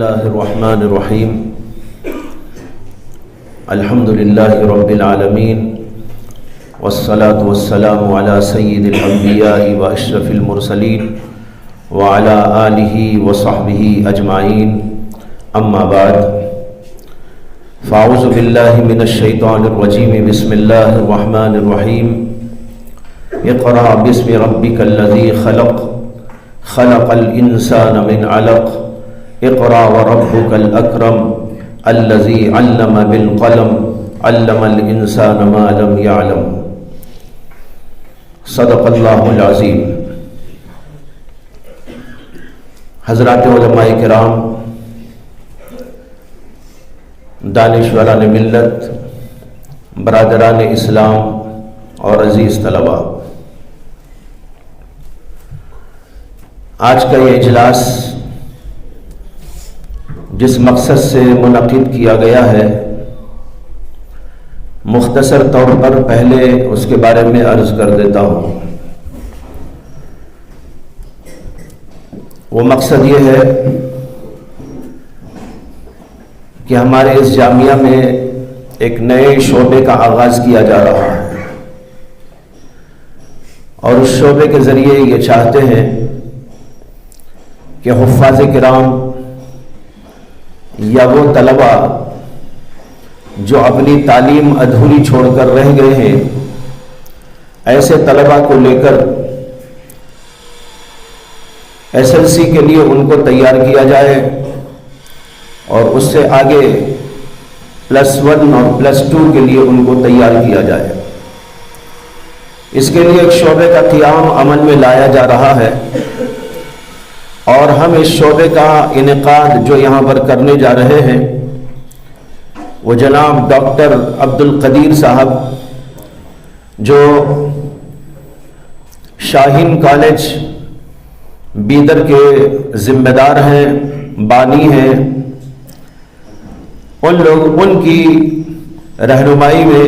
اللہ الرحمن الرحیم الحمد للہ رب العالمین والصلاة والسلام علی سید الانبیاء واشرف المرسلین وعلی آلہ وصحبہ اجمعین اما بعد فاعوذ باللہ من الشیطان الرجیم بسم اللہ الرحمن الرحیم اقرأ باسم ربک الذی خلق خلق الانسان من علق اقرأ وربك الأكرم الذي علم بالقلم علم الإنسان ما لم يعلم صدق اللہ العظیم۔ حضرات علماء کرام، دانشوران ملت، برادران اسلام اور عزیز طلباء، آج کا یہ اجلاس جس مقصد سے منعقد کیا گیا ہے، مختصر طور پر پہلے اس کے بارے میں عرض کر دیتا ہوں۔ وہ مقصد یہ ہے کہ ہمارے اس جامعہ میں ایک نئے شعبے کا آغاز کیا جا رہا ہے، اور اس شعبے کے ذریعے یہ چاہتے ہیں کہ حفاظ کرام یا وہ طلباء جو اپنی تعلیم ادھوری چھوڑ کر رہ گئے ہیں، ایسے طلباء کو لے کر SLC کے لیے ان کو تیار کیا جائے، اور اس سے آگے +1 اور +2 کے لیے ان کو تیار کیا جائے۔ اس کے لیے ایک شعبے کا قیام عمل میں لایا جا رہا ہے، اور ہم اس شعبے کا انعقاد جو یہاں پر کرنے جا رہے ہیں وہ جناب ڈاکٹر عبد القدیر صاحب، جو شاہین کالج بیدر کے ذمہ دار ہیں، بانی ہیں، ان کی رہنمائی میں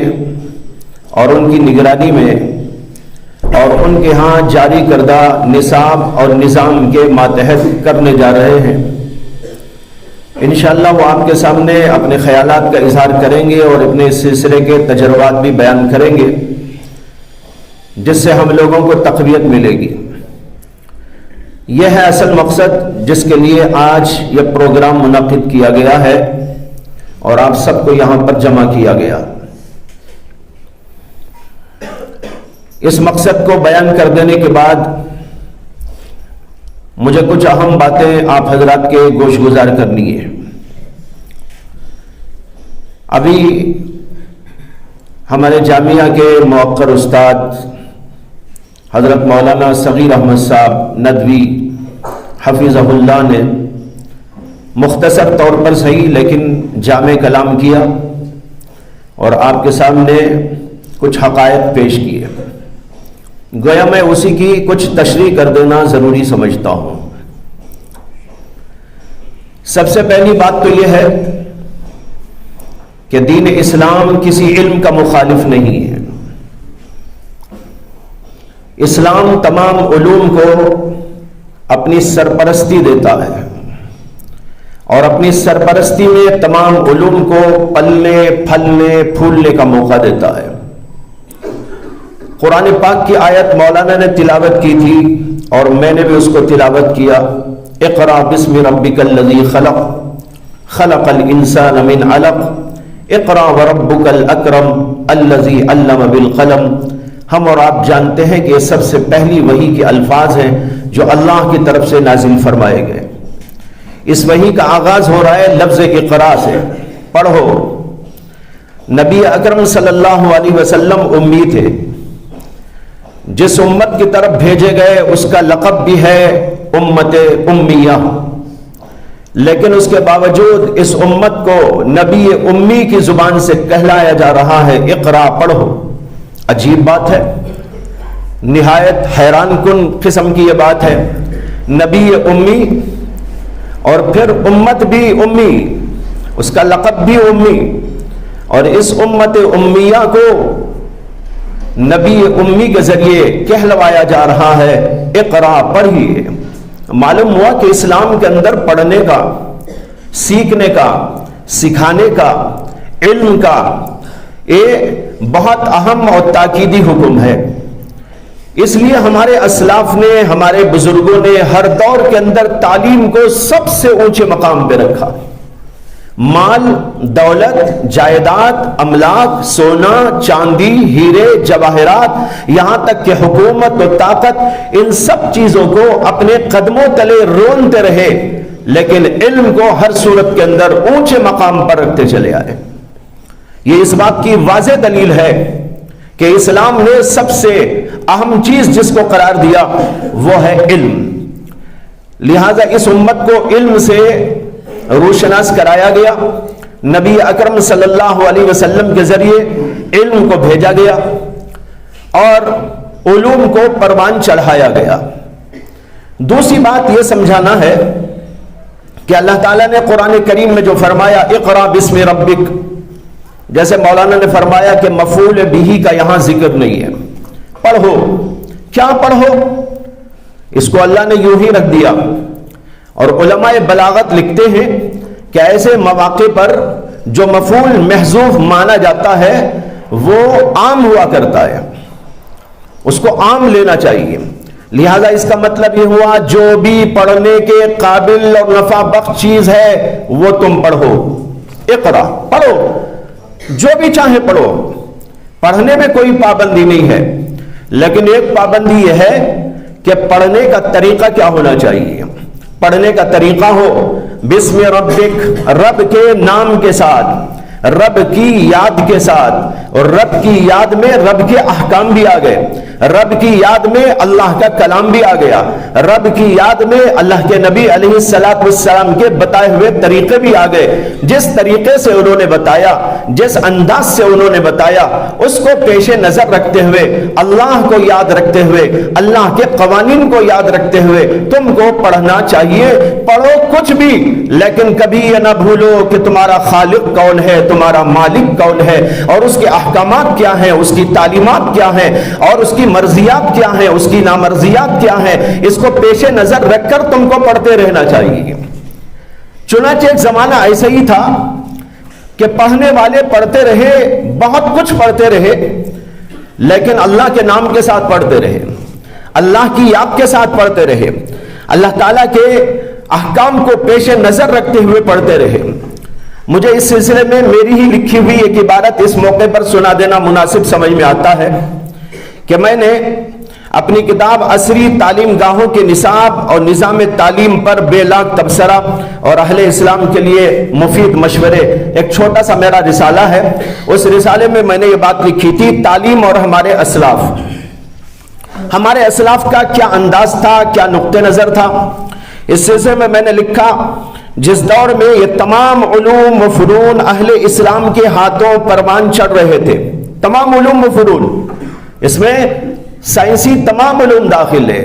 اور ان کی نگرانی میں اور ان کے ہاں جاری کردہ نصاب اور نظام کے ماتحت کرنے جا رہے ہیں۔ انشاءاللہ وہ آپ کے سامنے اپنے خیالات کا اظہار کریں گے اور اپنے اس سلسلے کے تجربات بھی بیان کریں گے، جس سے ہم لوگوں کو تقویت ملے گی۔ یہ ہے اصل مقصد جس کے لیے آج یہ پروگرام منعقد کیا گیا ہے اور آپ سب کو یہاں پر جمع کیا گیا۔ اس مقصد کو بیان کر دینے کے بعد مجھے کچھ اہم باتیں آپ حضرات کے گوش گزار کرنی ہے۔ ابھی ہمارے جامعہ کے موقر استاد حضرت مولانا صغیر احمد صاحب ندوی حفظہ اللہ نے مختصر طور پر صحیح لیکن جامع کلام کیا اور آپ کے سامنے کچھ حقائق پیش کیے۔ گویا میں اسی کی کچھ تشریح کر دینا ضروری سمجھتا ہوں۔ سب سے پہلی بات تو یہ ہے کہ دین اسلام کسی علم کا مخالف نہیں ہے۔ اسلام تمام علوم کو اپنی سرپرستی دیتا ہے، اور اپنی سرپرستی میں تمام علوم کو پلنے پھلنے پھولنے کا موقع دیتا ہے۔ قرآن پاک کی آیت مولانا نے تلاوت کی تھی اور میں نے بھی اس کو تلاوت کیا۔ اقرأ باسم ربک الذی خلق خلق الانسان من علق اقرأ وربک الاکرم الذی علم بالقلم۔ ہم اور آپ جانتے ہیں کہ یہ سب سے پہلی وحی کے الفاظ ہیں جو اللہ کی طرف سے نازل فرمائے گئے۔ اس وحی کا آغاز ہو رہا ہے لفظ اقرأ سے، پڑھو۔ نبی اکرم صلی اللہ علیہ وسلم امی تھے، جس امت کی طرف بھیجے گئے اس کا لقب بھی ہے امت امیہ، لیکن اس کے باوجود اس امت کو نبی امی کی زبان سے کہلایا جا رہا ہے اقرا، پڑھو۔ عجیب بات ہے، نہایت حیران کن قسم کی یہ بات ہے۔ نبی امی اور پھر امت بھی امی، اس کا لقب بھی امی، اور اس امت امیہ کو نبی امی کے ذریعے کہلوایا جا رہا ہے اقرا، پڑھیے۔ معلوم ہوا کہ اسلام کے اندر پڑھنے کا سیکھنے کا، سکھانے کا، علم کا یہ بہت اہم اور تاکیدی حکم ہے۔ اس لیے ہمارے اسلاف نے، ہمارے بزرگوں نے ہر دور کے اندر تعلیم کو سب سے اونچے مقام پہ رکھا۔ مال، دولت، جائیداد، املاک، سونا، چاندی، ہیرے، جواہرات، یہاں تک کہ حکومت و طاقت، ان سب چیزوں کو اپنے قدموں تلے رونتے رہے، لیکن علم کو ہر صورت کے اندر اونچے مقام پر رکھتے چلے آئے۔ یہ اس بات کی واضح دلیل ہے کہ اسلام نے سب سے اہم چیز جس کو قرار دیا وہ ہے علم۔ لہذا اس امت کو علم سے روشناس کرایا گیا، نبی اکرم صلی اللہ علیہ وسلم کے ذریعے علم کو بھیجا گیا اور علوم کو پروان چڑھایا گیا۔ دوسری بات یہ سمجھانا ہے کہ اللہ تعالیٰ نے قرآن کریم میں جو فرمایا اقرا بسم ربک، جیسے مولانا نے فرمایا کہ مفعول بہ کا یہاں ذکر نہیں ہے، پڑھو۔ کیا پڑھو؟ اس کو اللہ نے یوں ہی رکھ دیا، اور علماء بلاغت لکھتے ہیں کہ ایسے مواقع پر جو مفعول محذوف مانا جاتا ہے وہ عام ہوا کرتا ہے، اس کو عام لینا چاہیے۔ لہذا اس کا مطلب یہ ہوا جو بھی پڑھنے کے قابل اور نفع بخش چیز ہے وہ تم پڑھو۔ اقرا، پڑھو، جو بھی چاہے پڑھو، پڑھنے میں کوئی پابندی نہیں ہے، لیکن ایک پابندی یہ ہے کہ پڑھنے کا طریقہ کیا ہونا چاہیے۔ پڑھنے کا طریقہ ہو بسم ربک، رب کے نام کے ساتھ، رب کی یاد کے ساتھ، اور رب کی یاد میں رب کے احکام بھی آ گئے، رب کی یاد میں اللہ کا کلام بھی آ گیا، رب کی یاد میں اللہ کے نبی علیہ السلام کے بتائے ہوئے طریقے بھی آ گئے۔ جس طریقے سے انہوں نے بتایا، جس انداز سے انہوں نے بتایا، اس کو پیش نظر رکھتے ہوئے، اللہ کو یاد رکھتے ہوئے، اللہ کے قوانین کو یاد رکھتے ہوئے تم کو پڑھنا چاہیے۔ پڑھو کچھ بھی، لیکن کبھی یہ نہ بھولو کہ تمہارا خالق کون ہے، تمہارا مالک کون ہے، اور اس کے احکامات کیا ہیں، اس کی تعلیمات کیا ہیں، اور اس کی مرضیات کیا ہیں، اس کی نامرضیات کیا ہیں۔ اس کو پیش نظر رکھ کر تم کو پڑھتے رہنا چاہیے۔ چنانچہ ایک زمانہ ایسا ہی تھا کہ پڑھنے والے پڑھتے رہے، بہت کچھ پڑھتے رہے، لیکن اللہ کے نام کے ساتھ پڑھتے رہے، اللہ کی یاد کے ساتھ پڑھتے رہے، اللہ تعالیٰ کے احکام کو پیش نظر رکھتے ہوئے پڑھتے رہے۔ مجھے اس سلسلے میں میری ہی لکھی ہوئی ایک عبارت اس موقع پر سنا دینا مناسب سمجھ میں آتا ہے کہ میں نے اپنی کتاب عصری تعلیم گاہوں کے نصاب اور نظام تعلیم پر بے لاگ تبصرہ اور اہل اسلام کے لیے مفید مشورے، ایک چھوٹا سا میرا رسالہ ہے، اس رسالے میں نے یہ بات لکھی تھی، تعلیم اور ہمارے اسلاف۔ ہمارے اسلاف کا کیا انداز تھا، کیا نقطہ نظر تھا۔ اس سلسلے میں نے لکھا جس دور میں یہ تمام علوم و فنون اہل اسلام کے ہاتھوں پروان چڑھ رہے تھے، تمام علوم و فنون، اس میں سائنسی تمام علوم داخل ہے،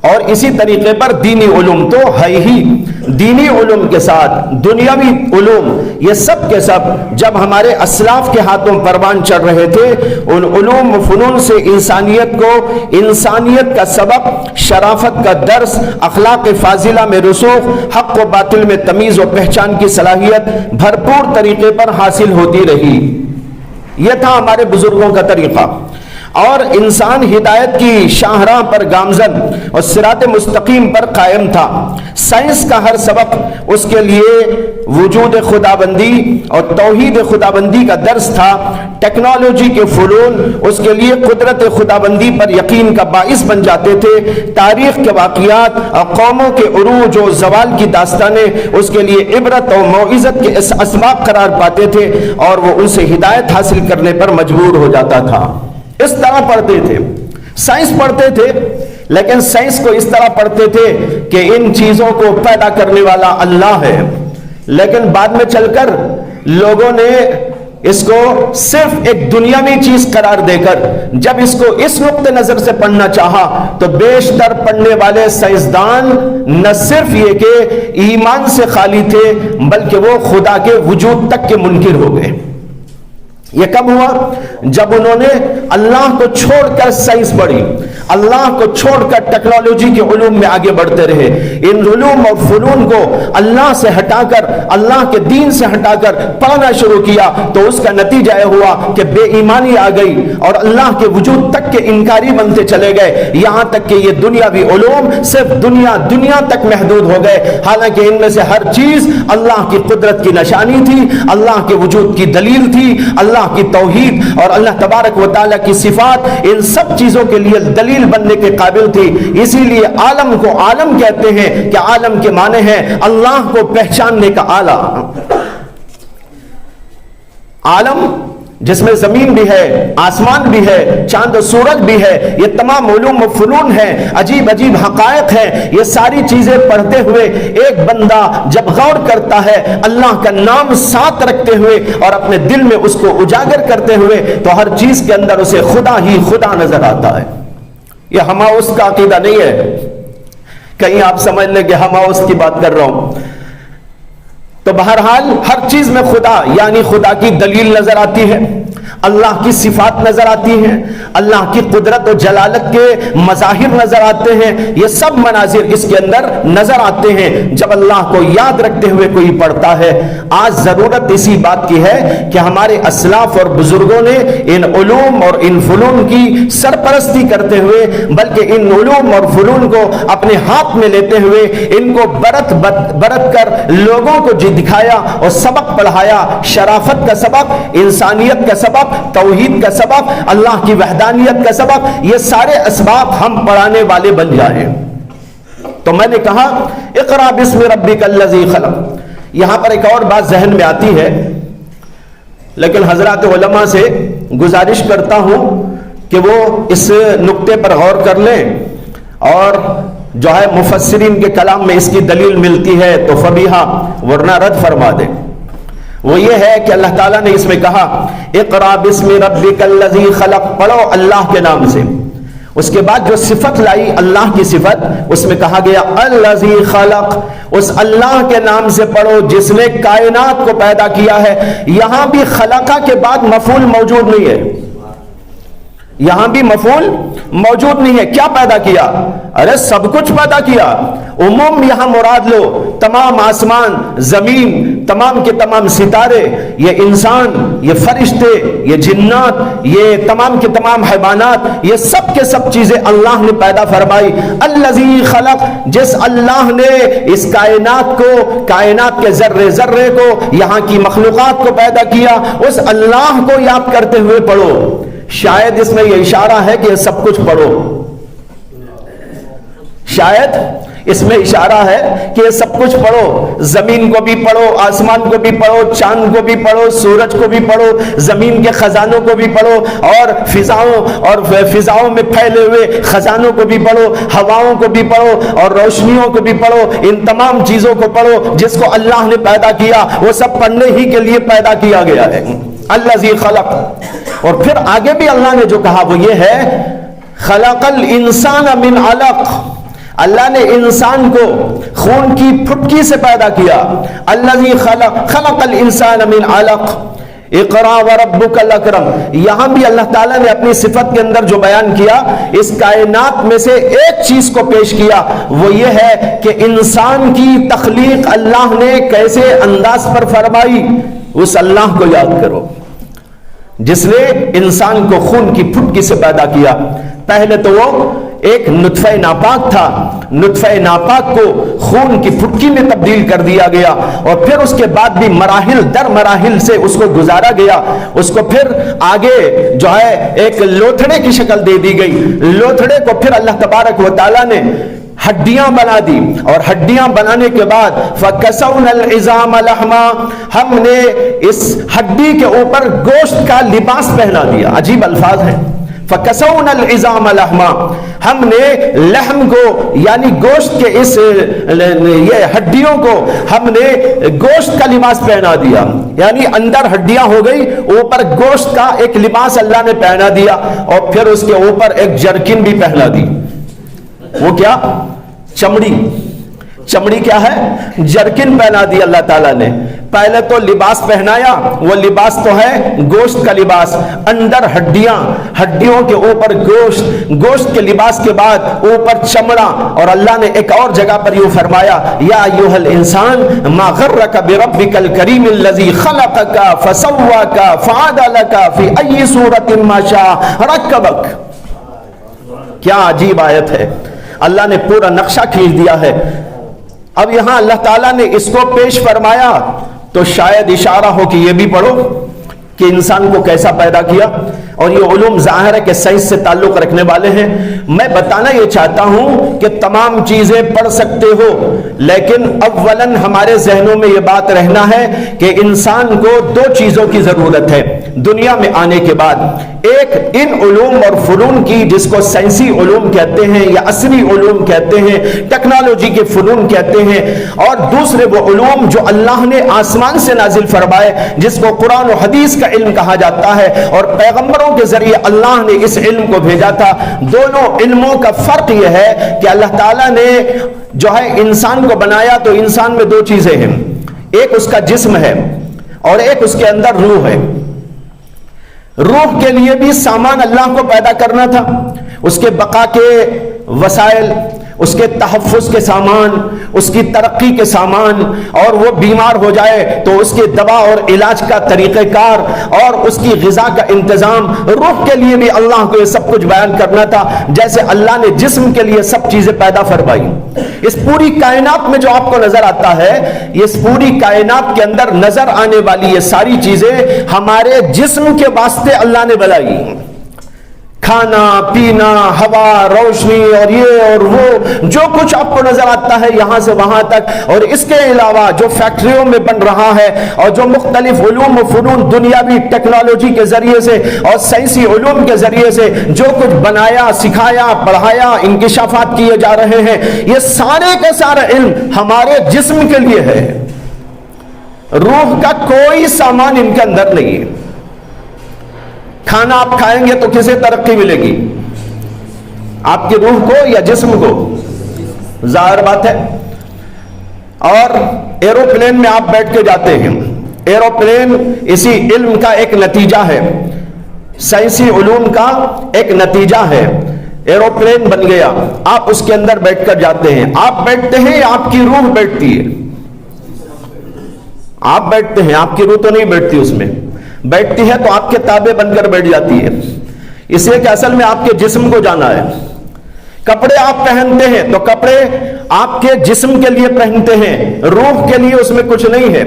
اور اسی طریقے پر دینی علوم تو ہے ہی، دینی علوم کے ساتھ دنیاوی علوم، یہ سب کے سب جب ہمارے اسلاف کے ہاتھوں پروان چڑھ رہے تھے، ان علوم و فنون سے انسانیت کو، انسانیت کا سبق، شرافت کا درس، اخلاق فاضلہ میں رسوخ، حق و باطل میں تمیز و پہچان کی صلاحیت بھرپور طریقے پر حاصل ہوتی رہی۔ یہ تھا ہمارے بزرگوں کا طریقہ، اور انسان ہدایت کی شاہراہ پر گامزن اور صراط مستقیم پر قائم تھا۔ سائنس کا ہر سبق اس کے لیے وجود خداوندی اور توحید خداوندی کا درس تھا۔ ٹیکنالوجی کے فنون اس کے لیے قدرت خداوندی پر یقین کا باعث بن جاتے تھے۔ تاریخ کے واقعات اور قوموں کے عروج و زوال کی داستانیں اس کے لیے عبرت اور موعظت کے اسباق قرار پاتے تھے، اور وہ ان سے ہدایت حاصل کرنے پر مجبور ہو جاتا تھا۔ اس طرح پڑھتے تھے، سائنس پڑھتے تھے، لیکن سائنس کو اس طرح پڑھتے تھے کہ ان چیزوں کو پیدا کرنے والا اللہ ہے، لیکن بعد میں چل کر لوگوں نے اس کو صرف ایک دنیاوی چیز قرار دے کر جب اس کو اس نقطہ نظر سے پڑھنا چاہا تو بیشتر پڑھنے والے سائنسدان نہ صرف یہ کہ ایمان سے خالی تھے بلکہ وہ خدا کے وجود تک کے منکر ہو گئے۔ یہ کب ہوا؟ جب انہوں نے اللہ کو چھوڑ کر سائنس پڑھی، اللہ کو چھوڑ کر ٹیکنالوجی کے علوم میں آگے بڑھتے رہے، ان علوم اور فنون کو اللہ سے ہٹا کر، اللہ کے دین سے ہٹا کر پڑھنا شروع کیا، تو اس کا نتیجہ یہ ہوا کہ بے ایمانی آ گئی اور اللہ کے وجود تک کے انکاری بنتے چلے گئے، یہاں تک کہ یہ دنیاوی علوم صرف دنیا تک محدود ہو گئے، حالانکہ ان میں سے ہر چیز اللہ کی قدرت کی نشانی تھی، اللہ کے وجود کی دلیل تھی، اللہ کی توحید اور اللہ تبارک و تعالیٰ کی صفات ان سب چیزوں کے لیے دلیل بننے کے قابل تھی۔ اسی لیے عالم کو عالم کہتے ہیں کہ عالم کے معنی ہے اللہ کو پہچاننے کا آلہ۔ عالم جس میں زمین بھی ہے، آسمان بھی ہے، چاند و سورج بھی ہے، یہ تمام علوم و فنون ہیں، عجیب عجیب حقائق ہیں، یہ ساری چیزیں پڑھتے ہوئے ایک بندہ جب غور کرتا ہے اللہ کا نام ساتھ رکھتے ہوئے اور اپنے دل میں اس کو اجاگر کرتے ہوئے، تو ہر چیز کے اندر اسے خدا ہی خدا نظر آتا ہے۔ یہ ہماؤس کا عقیدہ نہیں ہے، کہیں آپ سمجھ لیں کہ ہماؤس کی بات کر رہا ہوں، تو بہرحال ہر چیز میں خدا یعنی خدا کی دلیل نظر آتی ہے، اللہ کی صفات نظر آتی ہیں، اللہ کی قدرت و جلالت کے مظاہر نظر آتے ہیں، یہ سب مناظر اس کے اندر نظر آتے ہیں جب اللہ کو یاد رکھتے ہوئے کوئی پڑھتا ہے۔ آج ضرورت اسی بات کی ہے کہ ہمارے اسلاف اور بزرگوں نے ان علوم اور ان فنون کی سرپرستی کرتے ہوئے، بلکہ ان علوم اور فنون کو اپنے ہاتھ میں لیتے ہوئے ان کو برت کر لوگوں کو دکھایا اور سبق پڑھایا، شرافت کا سبق، انسانیت کا سبق، توحید کا سبق، اللہ کی وحدانیت کا سبق، یہ سارے اسباب ہم پڑھانے والے بن جائیں۔ تو میں نے کہا اقرا بسم ربک الذی خلق، یہاں پر ایک اور بات ذہن میں آتی ہے، لیکن حضرات علماء سے گزارش کرتا ہوں کہ وہ اس نقطے پر غور کر لیں، اور جو ہے مفسرین کے کلام میں اس کی دلیل ملتی ہے تو فبیہا، ورنہ رد فرما دیں۔ وہ یہ ہے کہ اللہ تعالیٰ نے اس میں کہا اقرا بسم ربک الذی خلق، پڑھو اللہ کے نام سے، اس کے بعد جو صفت لائی اللہ کی صفت، اس میں کہا گیا الذی خلق، اس اللہ کے نام سے پڑھو جس نے کائنات کو پیدا کیا ہے۔ یہاں بھی خلقہ کے بعد مفعول موجود نہیں ہے، یہاں بھی مفعول موجود نہیں ہے۔ کیا پیدا کیا؟ ارے سب کچھ پیدا کیا، عموم یہاں مراد لو، تمام آسمان، زمین، تمام کے تمام ستارے، یہ انسان، یہ فرشتے، یہ جنات، یہ تمام کے تمام حیوانات، یہ سب کے سب چیزیں اللہ نے پیدا فرمائی۔ الذی خلق، جس اللہ نے اس کائنات کو، کائنات کے ذرے ذرے کو، یہاں کی مخلوقات کو پیدا کیا، اس اللہ کو یاد کرتے ہوئے پڑھو۔ شاید اس میں یہ اشارہ ہے کہ یہ سب کچھ پڑھو، شاید اس میں اشارہ ہے کہ یہ سب کچھ پڑھو، زمین کو بھی پڑھو، آسمان کو بھی پڑھو، چاند کو بھی پڑھو، سورج کو بھی پڑھو، زمین کے خزانوں کو بھی پڑھو، اور فضاؤں میں پھیلے ہوئے خزانوں کو بھی پڑھو، ہواؤں کو بھی پڑھو، اور روشنیوں کو بھی پڑھو، ان تمام چیزوں کو پڑھو جس کو اللہ نے پیدا کیا، وہ سب پڑھنے ہی کے لیے پیدا کیا گیا ہے۔ الذی خلق، اور پھر آگے بھی اللہ نے جو کہا وہ یہ ہے خلق الانسان من علق، اللہ نے انسان کو خون کی پھٹکی سے پیدا کیا۔ الذی خلق الانسان من علق اقرا وربک الاکرم، یہاں بھی اللہ تعالیٰ نے اپنی صفت کے اندر جو بیان کیا، اس کائنات میں سے ایک چیز کو پیش کیا، وہ یہ ہے کہ انسان کی تخلیق اللہ نے کیسے انداز پر فرمائی، اس اللہ کو یاد کرو جس نے انسان کو خون کی پھٹکی سے پیدا کیا۔ پہلے تو وہ ایک نطفہ ناپاک تھا، نطفہ ناپاک کو خون کی پھٹکی میں تبدیل کر دیا گیا، اور پھر اس کے بعد بھی مراحل در مراحل سے اس کو گزارا گیا، اس کو پھر آگے جو ہے ایک لوتھڑے کی شکل دے دی گئی، لوتھڑے کو پھر اللہ تبارک و تعالیٰ نے ہڈیاں بنا دی، اور ہڈیاں بنانے کے بعد فَكَسَوْنَا الْعِظَامَ لَحْمًا، ہم نے اس ہڈی کے اوپر گوشت کا لباس پہنا دیا۔ عجیب الفاظ ہیں، فَكَسَوْنَا الْعِظَامَ لَحْمًا، ہم نے لحم کو یعنی گوشت کے اس یہ ہڈیوں کو ہم نے گوشت کا لباس پہنا دیا، یعنی اندر ہڈیاں ہو گئی، اوپر گوشت کا ایک لباس اللہ نے پہنا دیا، اور پھر اس کے اوپر ایک جرکن بھی پہنا دی۔ وہ کیا؟ چمڑی، چمڑی کیا ہے؟ جرکن پہنا دی اللہ تعالیٰ نے۔ پہلے تو لباس پہنایا، وہ لباس تو ہے گوشت کا لباس، اندر ہڈیاں، ہڈیوں کے اوپر گوشت، گوشت کے لباس کے بعد اوپر چمڑا، اور اللہ نے ایک اور جگہ پر یوں فرمایا یا ایھا الانسان ما غرک بربک الکریم الذی خلقک فسواک فعدلک فی ای صورت ما شاء رکبک۔ کیا عجیب آیت ہے، اللہ نے پورا نقشہ کھینچ دیا ہے۔ اب یہاں اللہ تعالیٰ نے اس کو پیش فرمایا تو شاید اشارہ ہو کہ یہ بھی پڑھو کہ انسان کو کیسا پیدا کیا، اور یہ علوم ظاہر ہے کہ سائنس سے تعلق رکھنے والے ہیں۔ میں بتانا یہ چاہتا ہوں کہ تمام چیزیں پڑھ سکتے ہو، لیکن اولاً ہمارے ذہنوں میں یہ بات رہنا ہے کہ انسان کو دو چیزوں کی ضرورت ہے دنیا میں آنے کے بعد، ایک ان علوم اور فنون کی جس کو سائنسی علوم کہتے ہیں یا عصری علوم کہتے ہیں، ٹیکنالوجی کے فنون کہتے ہیں، اور دوسرے وہ علوم جو اللہ نے آسمان سے نازل فرمائے جس کو قرآن و حدیث کا علم کہا جاتا ہے، اور پیغمبروں کے ذریعے اللہ نے اس علم کو بھیجا تھا۔ دونوں علموں کا فرق یہ ہے کہ اللہ تعالیٰ نے جو ہے انسان کو بنایا تو انسان میں دو چیزیں ہیں، ایک اس کا جسم ہے اور ایک اس کے اندر روح ہے۔ روح کے لیے بھی سامان اللہ کو پیدا کرنا تھا، اس کے بقا کے وسائل، اس کے تحفظ کے سامان، اس کی ترقی کے سامان، اور وہ بیمار ہو جائے تو اس کے دوا اور علاج کا طریقہ کار اور اس کی غذا کا انتظام۔ روح کے لیے بھی اللہ کو یہ سب کچھ بیان کرنا تھا، جیسے اللہ نے جسم کے لیے سب چیزیں پیدا فرمائی۔ اس پوری کائنات میں جو آپ کو نظر آتا ہے، اس پوری کائنات کے اندر نظر آنے والی یہ ساری چیزیں ہمارے جسم کے واسطے اللہ نے بنائی۔ کھانا پینا، ہوا، روشنی اور یہ اور وہ جو کچھ آپ کو نظر آتا ہے یہاں سے وہاں تک، اور اس کے علاوہ جو فیکٹریوں میں بن رہا ہے اور جو مختلف علوم و فنون دنیاوی ٹیکنالوجی کے ذریعے سے اور سائنسی علوم کے ذریعے سے جو کچھ بنایا، سکھایا، پڑھایا، انکشافات کیے جا رہے ہیں، یہ سارے کا سارا علم ہمارے جسم کے لیے ہے۔ روح کا کوئی سامان ان کے اندر نہیں ہے۔ کھانا آپ کھائیں گے تو کسے ترقی ملے گی؟ آپ کی روح کو یا جسم کو؟ ظاہر بات ہے۔ اور ایروپلین میں آپ بیٹھ کے جاتے ہیں، ایروپلین اسی علم کا ایک نتیجہ ہے، سائنسی علوم کا ایک نتیجہ ہے۔ ایروپلین بن گیا، آپ اس کے اندر بیٹھ کر جاتے ہیں، آپ بیٹھتے ہیں یا آپ کی روح بیٹھتی ہے؟ آپ بیٹھتے ہیں، آپ کی روح تو نہیں بیٹھتی، اس میں بیٹھتی ہے تو آپ کے تابع بن کر بیٹھ جاتی ہے، اس لیے کہ اصل میں آپ کے جسم کو جانا ہے۔ کپڑے آپ پہنتے ہیں تو کپڑے آپ کے جسم کے لیے پہنتے ہیں، روح کے لیے اس میں کچھ نہیں ہے۔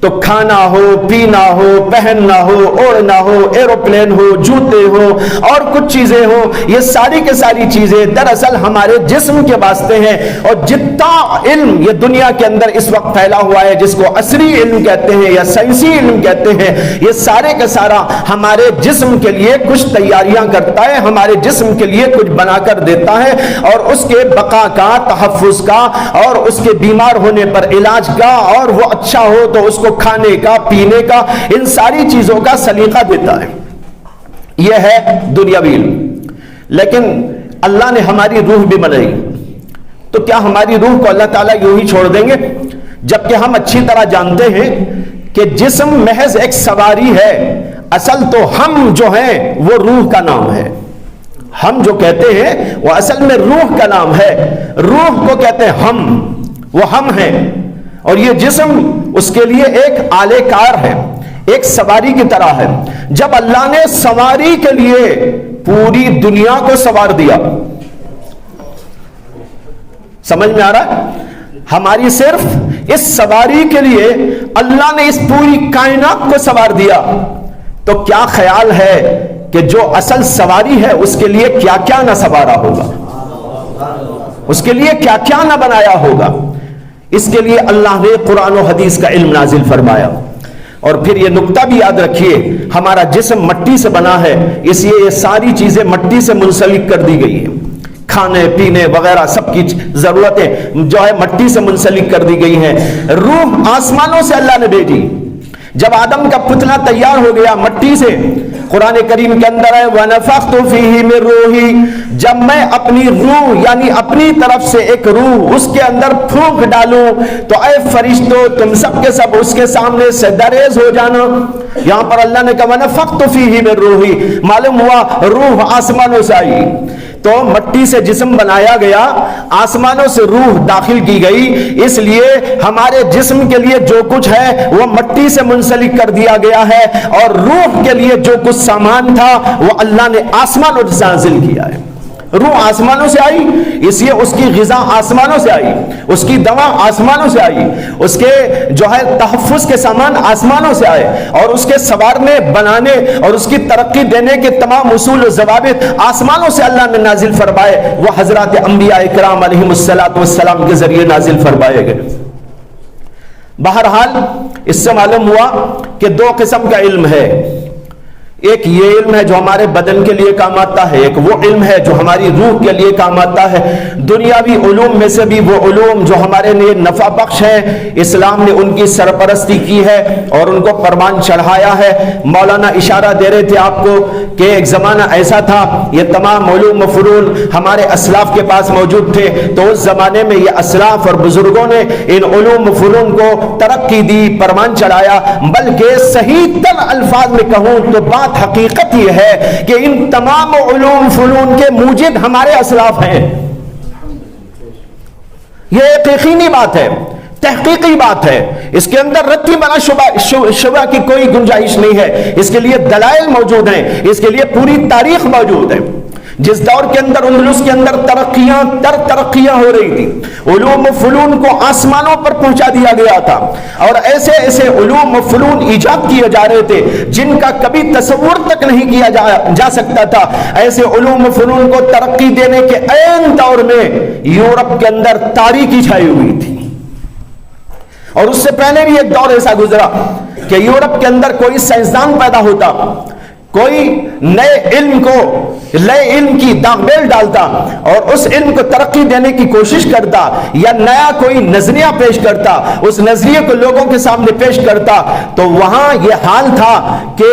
تو کھانا ہو، پینا ہو، پہننا ہو، اوڑھنا ہو، ایروپلین ہو، جوتے ہو اور کچھ چیزیں ہو، یہ ساری کے ساری چیزیں دراصل ہمارے جسم کے واسطے ہیں۔ اور جتنا علم یہ دنیا کے اندر اس وقت پھیلا ہوا ہے جس کو عصری علم کہتے ہیں یا سائنسی علم کہتے ہیں، یہ سارے کا سارا ہمارے جسم کے لیے کچھ تیاریاں کرتا ہے، ہمارے جسم کے لیے کچھ بنا کر دیتا ہے، اور اس کے بقا کا، تحفظ کا، اور اس کے بیمار ہونے پر علاج کا، اور وہ اچھا ہو تو اس کو کھانے کا، پینے کا، ان ساری چیزوں کا سلیقہ دیتا ہے۔ یہ ہے دنیاوی علم۔ لیکن اللہ نے ہماری روح بھی بنائی، تو کیا ہماری روح کو اللہ تعالیٰ یوں ہی چھوڑ دیں گے؟ جبکہ ہم اچھی طرح جانتے ہیں کہ جسم محض ایک سواری ہے، اصل تو ہم جو ہیں وہ روح کا نام ہے۔ ہم جو کہتے ہیں وہ اصل میں روح کا نام ہے، روح کو کہتے ہیں ہم، وہ ہم ہیں، اور یہ جسم اس کے لیے ایک آلے کار ہے، ایک سواری کی طرح ہے۔ جب اللہ نے سواری کے لیے پوری دنیا کو سوار دیا، سمجھ میں آ رہا ہے؟ ہماری صرف اس سواری کے لیے اللہ نے اس پوری کائنات کو سوار دیا، تو کیا خیال ہے کہ جو اصل سواری ہے اس کے لیے کیا کیا نہ سوارا ہوگا، اس کے لیے کیا کیا نہ بنایا ہوگا۔ اس کے لیے اللہ نے قرآن و حدیث کا علم نازل فرمایا۔ اور پھر یہ نقطہ بھی یاد رکھیے، ہمارا جسم مٹی سے بنا ہے، اس لیے یہ ساری چیزیں مٹی سے منسلک کر دی گئی ہیں، کھانے پینے وغیرہ سب کی ضرورتیں جو ہے مٹی سے منسلک کر دی گئی ہیں۔ روح آسمانوں سے اللہ نے بھیجی، جب آدم کا پتلا تیار ہو گیا مٹی سے، قرآن کریم کے اندر ہے وَنَفَخْتُ فِيهِ مِن رُوحِي، جب میں اپنی روح یعنی اپنی طرف سے ایک روح اس کے اندر پھونک ڈالوں تو اے فرشتوں تم سب کے سب اس کے سامنے سے دریز ہو جانا۔ یہاں پر اللہ نے کہا وَنَفَخْتُ فِيهِ مِن رُوحِي، معلوم ہوا روح آسمانوں سے آئی، تو مٹی سے جسم بنایا گیا، آسمانوں سے روح داخل کی گئی، اس لیے ہمارے جسم کے لیے جو کچھ ہے وہ مٹی سے منسلک کر دیا گیا ہے، اور روح کے لیے جو کچھ سامان تھا وہ اللہ نے آسمانوں سے نازل کیا ہے۔ روح آسمانوں سے آئی، اس لیے اس کی غذا آسمانوں سے آئی، اس کی دوا آسمانوں سے آئی، اس کے جو ہے تحفظ کے سامان آسمانوں سے آئے، اور اس کے سنوارنے بنانے اور اس کی ترقی دینے کے تمام اصول و ضوابط آسمانوں سے اللہ نے نازل فرمائے، وہ حضرات انبیاء اکرام علیہم السلام کے ذریعے نازل فرمائے گئے۔ بہرحال اس سے معلوم ہوا کہ دو قسم کا علم ہے، ایک یہ علم ہے جو ہمارے بدن کے لیے کام آتا ہے، ایک وہ علم ہے جو ہماری روح کے لیے کام آتا ہے۔ دنیاوی علوم میں سے بھی وہ علوم جو ہمارے لیے نفع بخش ہیں، اسلام نے ان کی سرپرستی کی ہے اور ان کو پروان چڑھایا ہے۔ مولانا اشارہ دے رہے تھے آپ کو کہ ایک زمانہ ایسا تھا یہ تمام علوم و فنون ہمارے اسلاف کے پاس موجود تھے، تو اس زمانے میں یہ اسلاف اور بزرگوں نے ان علوم و فنون کو ترقی دی، پروان چڑھایا، بلکہ صحیح تر الفاظ میں کہوں تو بات حقیقت یہ ہے کہ ان تمام علوم فنون کے موجد ہمارے اسلاف ہیں۔ یہ ایک یقینی بات ہے، تحقیقی بات ہے، اس کے اندر رتی بنا شبہ کی کوئی گنجائش نہیں ہے، اس کے لیے دلائل موجود ہیں، اس کے لیے پوری تاریخ موجود ہے۔ جس دور کے اندر اندلس کے اندر ترقیاں ہو رہی تھی، علوم و فنون کو آسمانوں پر پہنچا دیا گیا تھا، اور ایسے ایسے علوم و فنون ایجاد کیے جا رہے تھے جن کا کبھی تصور تک نہیں کیا جا سکتا تھا۔ ایسے علوم و فنون کو ترقی دینے کے عین دور میں یورپ کے اندر تاریکی چھائی ہوئی تھی، اور اس سے پہلے بھی ایک دور ایسا گزرا کہ یورپ کے اندر کوئی سائنسدان پیدا ہوتا، کوئی نئے علم کی داغ بیل ڈالتا اور اس علم کو ترقی دینے کی کوشش کرتا، یا نیا کوئی نظریہ پیش کرتا، اس نظریے کو لوگوں کے سامنے پیش کرتا، تو وہاں یہ حال تھا کہ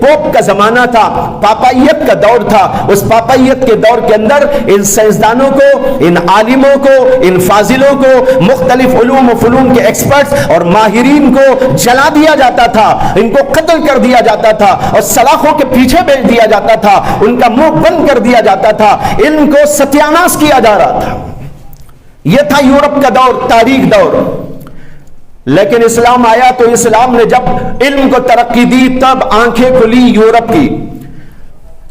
پوپ کا زمانہ تھا، پاپائیت کا دور تھا۔ اس پاپائیت کے دور کے اندر ان سائنسدانوں کو، ان عالموں کو، ان فاضلوں کو، مختلف علوم و فنون کے ایکسپرٹس اور ماہرین کو جلا دیا جاتا تھا، ان کو قتل کر دیا جاتا تھا اور سلاخوں کے پیچھے بھیج دیا جاتا تھا، ان کا منہ بند کر دیا جاتا تھا، علم کو ستیاناش کیا جا رہا تھا۔ یہ تھا یورپ کا دور، تاریخ دور۔ لیکن اسلام آیا تو اسلام نے جب علم کو ترقی دی تب آنکھیں کھلی یورپ کی،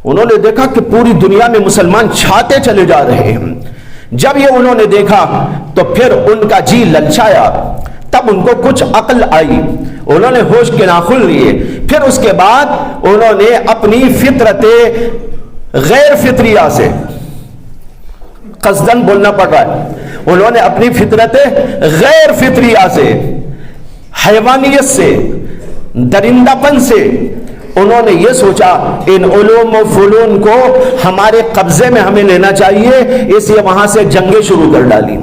انہوں نے دیکھا کہ پوری دنیا میں مسلمان چھاتے چلے جا رہے ہیں۔ جب یہ انہوں نے دیکھا تو پھر ان کا جی للچایا، تب ان کو کچھ عقل آئی، انہوں نے ہوش کے ناخن لیے، پھر اس کے بعد انہوں نے اپنی فطرت غیر فطریہ سے، قصدن بولنا پڑ رہا ہے، انہوں نے اپنی فطرت غیر فطریہ سے، حیوانیت سے، درندہ پن سے، انہوں نے یہ سوچا ان علوم و فنون کو ہمارے قبضے میں ہمیں لینا چاہیے، اس لیے وہاں سے جنگیں شروع کر ڈالی،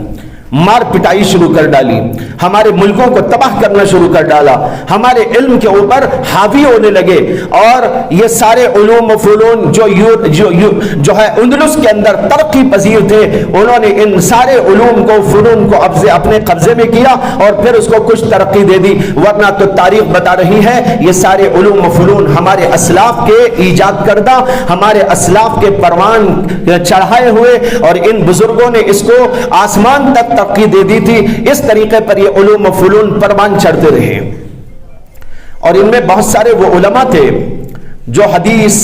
مار پٹائی شروع کر ڈالی، ہمارے ملکوں کو تباہ کرنا شروع کر ڈالا، ہمارے علم کے اوپر حاوی ہونے لگے، اور یہ سارے علوم و فنون جو ہے اندلس کے اندر ترقی پذیر تھے، انہوں نے ان سارے علوم کو، فنون کو اپنے قبضے میں کیا اور پھر اس کو کچھ ترقی دے دی۔ ورنہ تو تاریخ بتا رہی ہے یہ سارے علوم و فنون ہمارے اسلاف کے ایجاد کردہ، ہمارے اسلاف کے پروان چڑھائے ہوئے، اور ان بزرگوں نے اس کو آسمان تک ترقی دے دی تھی۔ اس طریقے پر یہ علوم و فنون پروان چڑھتے رہے، اور ان میں بہت سارے وہ علماء تھے جو حدیث،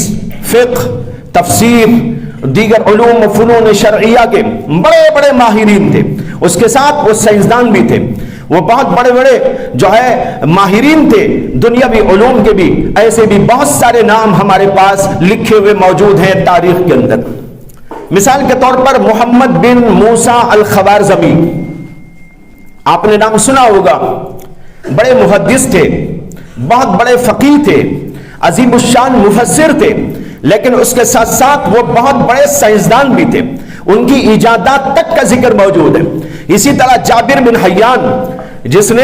فقہ، تفسیر، دیگر علوم و فنون شرعیہ کے بڑے بڑے ماہرین تھے، اس کے ساتھ وہ سائنسدان بھی تھے، وہ بہت بڑے بڑے جو ہے ماہرین تھے دنیاوی علوم کے بھی۔ ایسے بھی بہت سارے نام ہمارے پاس لکھے ہوئے موجود ہیں تاریخ کے اندر۔ مثال کے طور پر محمد بن موسیٰ الخوارزمی، آپ نے نام سنا ہوگا، بڑے محدث تھے، بہت بڑے فقیہ تھے، عظیم الشان مفسر تھے، لیکن اس کے ساتھ ساتھ وہ بہت بڑے سائنسدان بھی تھے، ان کی ایجادات تک کا ذکر موجود ہے۔ اسی طرح جابر بن حیان جس نے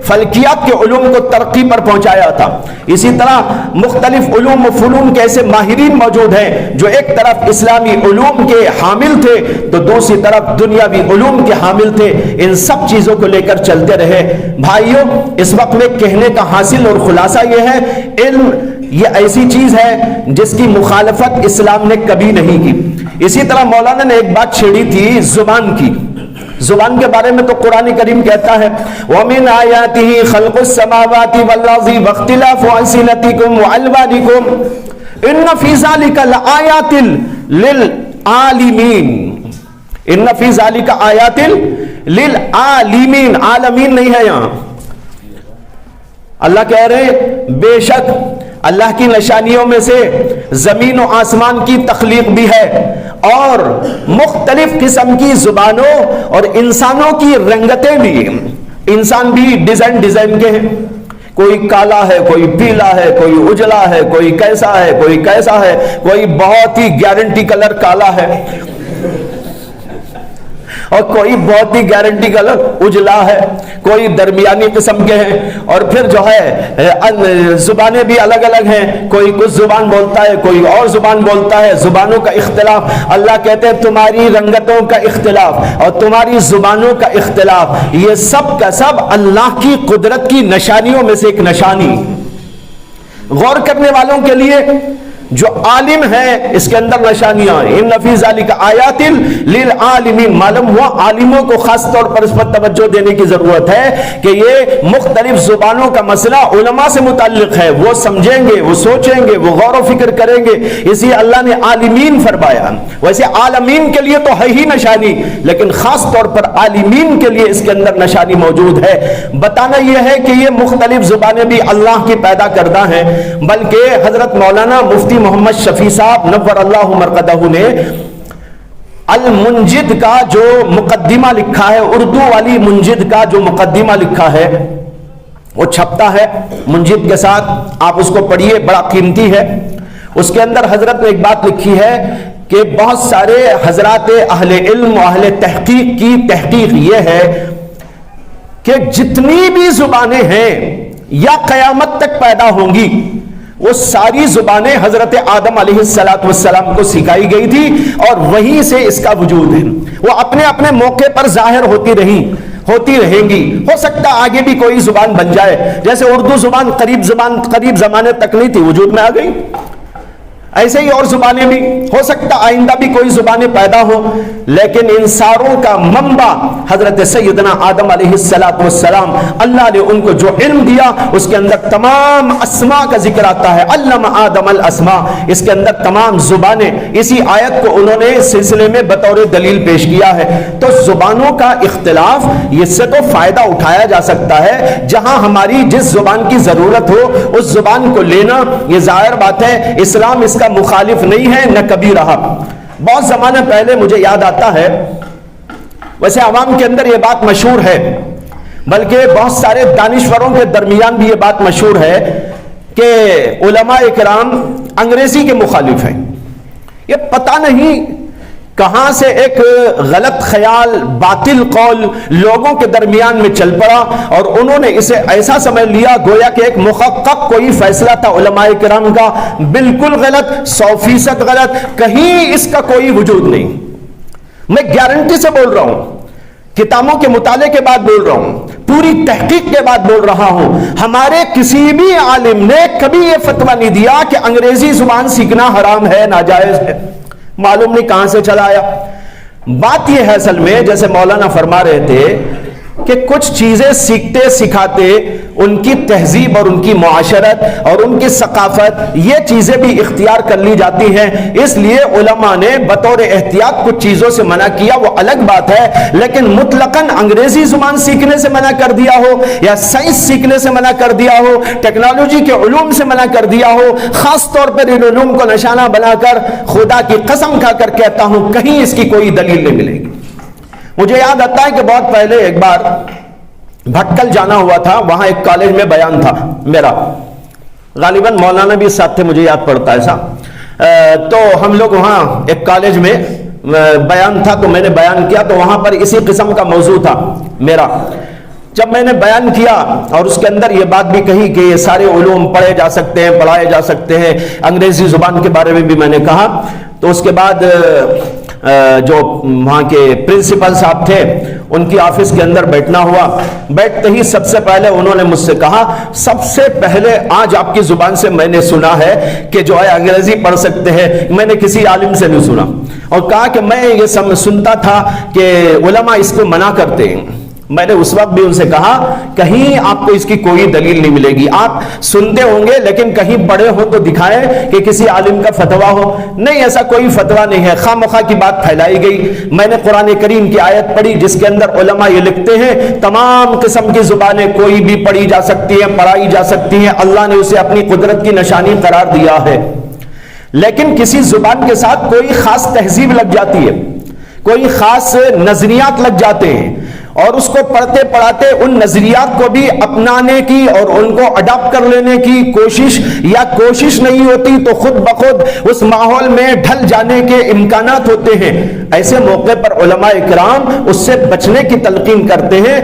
فلکیات کے علوم کو ترقی پر پہنچایا تھا. اسی طرح مختلف علوم و فنون کے ایسے ماہرین موجود ہیں جو ایک طرف اسلامی علوم کے حامل تھے تو دوسری طرف دنیاوی علوم کے حامل تھے. ان سب چیزوں کو لے کر چلتے رہے. بھائیوں، اس وقت میں کہنے کا حاصل اور خلاصہ یہ ہے، علم یہ ایسی چیز ہے جس کی مخالفت اسلام نے کبھی نہیں کی. اسی طرح مولانا نے ایک بات چھیڑی تھی زبان کی. زبان کے بارے میں تو قرآن کریم کہتا ہے وَمِنْ آيَاتِهِ خَلْقُ السَّمَاوَاتِ وَالْأَرْضِ وَاخْتِلَافُ أَلْسِنَتِكُمْ وَأَلْوَانِكُمْ إِنَّ فِي ذَلِكَ لَآيَاتٍ لِلْعَالِمِينَ. إِنَّ فِي ذَلِكَ آيَاتٍ لِلْعَالِمِينَ. عالمین نہیں ہے یہاں. اللہ کہہ رہے بے شک اللہ کی نشانیوں میں سے زمین و آسمان کی تخلیق بھی ہے اور مختلف قسم کی زبانوں اور انسانوں کی رنگتیں بھی. انسان بھی ڈیزائن کے ہیں. کوئی کالا ہے، کوئی پیلا ہے، کوئی اجلا ہے، کوئی کیسا ہے، کوئی کیسا ہے، کوئی بہت ہی گارنٹی کلر کالا ہے اور کوئی بہت ہی گارنٹی کلر اجلا ہے، کوئی درمیانی قسم کے ہیں. اور پھر جو ہے زبانیں بھی الگ الگ ہیں. کوئی کچھ زبان بولتا ہے، کوئی اور زبان بولتا ہے. زبانوں کا اختلاف. اللہ کہتے ہیں تمہاری رنگتوں کا اختلاف اور تمہاری زبانوں کا اختلاف یہ سب کا سب اللہ کی قدرت کی نشانیوں میں سے ایک نشانی. غور کرنے والوں کے لیے جو عالم ہے اس کے اندر نشانیاں ہیں. ان فی ذالک آیات للعالمین. معلوم ہوا عالموں کو خاص طور پر اس پر توجہ دینے کی ضرورت ہے کہ یہ مختلف زبانوں کا مسئلہ علماء سے متعلق ہے. وہ سمجھیں گے، وہ سوچیں گے، وہ غور و فکر کریں گے. اسی اللہ نے عالمین فرمایا. ویسے عالمین کے لیے تو ہے ہی نشانی، لیکن خاص طور پر عالمین کے لیے اس کے اندر نشانی موجود ہے. بتانا یہ ہے کہ یہ مختلف زبانیں بھی اللہ کی پیدا کردہ ہیں. بلکہ حضرت مولانا مفتی محمد شفیع صاحب نور اللہ مرقدہ نے المنجد کا جو مقدمہ لکھا ہے، اردو والی منجد کا جو مقدمہ لکھا ہے وہ چھپتا ہے منجد کے ساتھ. آپ اس کو پڑھیے، بڑا قیمتی ہے. اس کے اندر حضرت نے ایک بات لکھی ہے کہ بہت سارے حضرات اہل علم و اہل تحقیق کی تحقیق یہ ہے کہ جتنی بھی زبانیں ہیں یا قیامت تک پیدا ہوں گی وہ ساری زبانیں حضرت آدم علیہ السلام کو سکھائی گئی تھی اور وہیں سے اس کا وجود ہے. وہ اپنے اپنے موقع پر ظاہر ہوتی رہیں گی. ہو سکتا آگے بھی کوئی زبان بن جائے. جیسے اردو زبان قریب زمانے تک نہیں تھی، وجود میں آ گئی. ایسے ہی اور زبانیں بھی ہو سکتا آئندہ بھی کوئی زبانیں پیدا ہو. لیکن ان ساروں کا منبع حضرت سیدنا آدم علیہ السلام. اللہ نے ان کو جو علم دیا اس کے اندر تمام اسماء کا ذکر آتا ہے. علم آدم الاسماء. اس کے اندر تمام زبانیں. اسی آیت کو انہوں نے اس سلسلے میں بطور دلیل پیش کیا ہے. تو زبانوں کا اختلاف اس سے تو فائدہ اٹھایا جا سکتا ہے. جہاں ہماری جس زبان کی ضرورت ہو اس زبان کو لینا یہ ظاہر بات ہے. اسلام اس کا مخالف نہیں ہے، نہ کبھی رہا. بہت زمانہ پہلے مجھے یاد آتا ہے، ویسے عوام کے اندر یہ بات مشہور ہے، بلکہ بہت سارے دانشوروں کے درمیان بھی یہ بات مشہور ہے کہ علماء کرام انگریزی کے مخالف ہیں. یہ پتہ نہیں کہاں سے ایک غلط خیال، باطل قول لوگوں کے درمیان میں چل پڑا اور انہوں نے اسے ایسا سمجھ لیا گویا کہ ایک محقق کوئی فیصلہ تھا علماء کرام کا. بالکل غلط، 100% غلط. کہیں اس کا کوئی وجود نہیں. میں گارنٹی سے بول رہا ہوں، کتابوں کے مطالعے کے بعد بول رہا ہوں، پوری تحقیق کے بعد بول رہا ہوں. ہمارے کسی بھی عالم نے کبھی یہ فتویٰ نہیں دیا کہ انگریزی زبان سیکھنا حرام ہے، ناجائز ہے. معلوم نہیں کہاں سے چلا آیا. بات یہ ہے اصل میں جیسے مولانا فرما رہے تھے کہ کچھ چیزیں سیکھتے سکھاتے ان کی تہذیب اور ان کی معاشرت اور ان کی ثقافت یہ چیزیں بھی اختیار کر لی جاتی ہیں. اس لیے علماء نے بطور احتیاط کچھ چیزوں سے منع کیا، وہ الگ بات ہے. لیکن مطلقاً انگریزی زبان سیکھنے سے منع کر دیا ہو یا سائنس سیکھنے سے منع کر دیا ہو، ٹیکنالوجی کے علوم سے منع کر دیا ہو، خاص طور پر ان علوم کو نشانہ بنا کر خدا کی قسم کھا کر کہتا ہوں کہیں اس کی کوئی دلیل نہیں ملے گی. مجھے یاد آتا ہے کہ بہت پہلے ایک بار بھٹکل جانا ہوا تھا، وہاں ایک کالج میں بیان تھا میرا، غالباً مولانا بھی ساتھ تھے، مجھے یاد پڑتا ہے ایسا. تو ہم لوگ وہاں ایک کالج میں بیان تھا تو میں نے بیان کیا، تو وہاں پر اسی قسم کا موضوع تھا میرا. جب میں نے بیان کیا اور اس کے اندر یہ بات بھی کہی کہ یہ سارے علوم پڑھے جا سکتے ہیں، پڑھائے جا سکتے ہیں، انگریزی زبان کے بارے میں بھی میں نے کہا، تو اس کے بعد جو وہاں کے پرنسپل صاحب تھے ان کی آفس کے اندر بیٹھنا ہوا۔ بیٹھتے ہی سب سے پہلے انہوں نے مجھ سے کہا، سب سے پہلے آج آپ کی زبان سے میں نے سنا ہے کہ جو ہے انگریزی پڑھ سکتے ہیں، میں نے کسی عالم سے نہیں سنا، اور کہا کہ میں یہ سنتا تھا کہ علماء اس کو منع کرتے ہیں۔ میں نے اس وقت بھی ان سے کہا کہیں آپ کو اس کی کوئی دلیل نہیں ملے گی، آپ سنتے ہوں گے لیکن کہیں پڑھے ہو تو دکھائیں کہ کسی عالم کا فتویٰ ہو۔ نہیں، ایسا کوئی فتویٰ نہیں ہے، خواہ مخواہ کی بات پھیلائی گئی۔ میں نے قرآن کریم کی آیت پڑھی جس کے اندر علماء یہ لکھتے ہیں تمام قسم کی زبانیں کوئی بھی پڑھی جا سکتی ہیں، پڑھائی جا سکتی ہیں، اللہ نے اسے اپنی قدرت کی نشانی قرار دیا ہے، لیکن کسی زبان کے ساتھ کوئی خاص تہذیب لگ جاتی ہے، کوئی خاص نظریات لگ جاتے ہیں، اور اس کو پڑھتے پڑھاتے ان نظریات کو بھی اپنانے کی اور ان کو اڈاپٹ کر لینے کی کوشش نہیں ہوتی تو خود بخود اس ماحول میں ڈھل جانے کے امکانات ہوتے ہیں۔ ایسے موقع پر علماء اکرام اس سے بچنے کی تلقین کرتے ہیں۔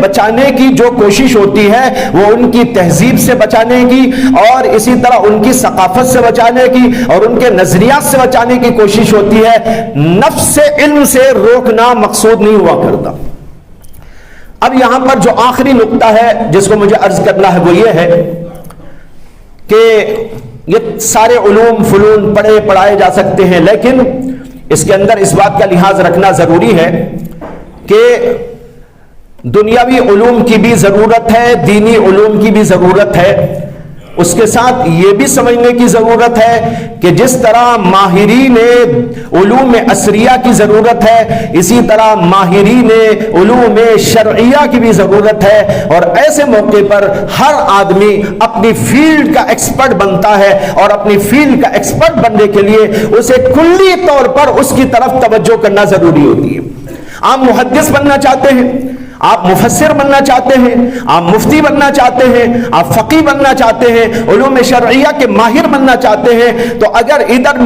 بچانے کی جو کوشش ہوتی ہے وہ ان کی تہذیب سے بچانے کی، اور اسی طرح ان کی ثقافت سے بچانے کی، اور ان کے نظریات سے بچانے کی کوشش ہوتی ہے، نفس سے علم سے روکنا مقصود نہیں ہوا کرتا۔ اب یہاں پر جو آخری نقطہ ہے جس کو مجھے عرض کرنا ہے وہ یہ ہے کہ یہ سارے علوم فنون پڑھائے جا سکتے ہیں، لیکن اس کے اندر اس بات کا لحاظ رکھنا ضروری ہے کہ دنیاوی علوم کی بھی ضرورت ہے، دینی علوم کی بھی ضرورت ہے۔ اس کے ساتھ یہ بھی سمجھنے کی ضرورت ہے کہ جس طرح ماہرین علوم عصریہ کی ضرورت ہے، اسی طرح ماہرین علوم شرعیہ کی بھی ضرورت ہے، اور ایسے موقع پر ہر آدمی اپنی فیلڈ کا ایکسپرٹ بنتا ہے، اور اپنی فیلڈ کا ایکسپرٹ بننے کے لیے اسے کلی طور پر اس کی طرف توجہ کرنا ضروری ہوتی ہے۔ آپ محدث بننا چاہتے ہیں، آپ مفسر بننا چاہتے ہیں، آپ مفتی بننا چاہتے ہیں، آپ فقیہ بننا چاہتے ہیں، علوم شرعیہ کے ماہر بننا چاہتے ہیں، تو اگر ادھر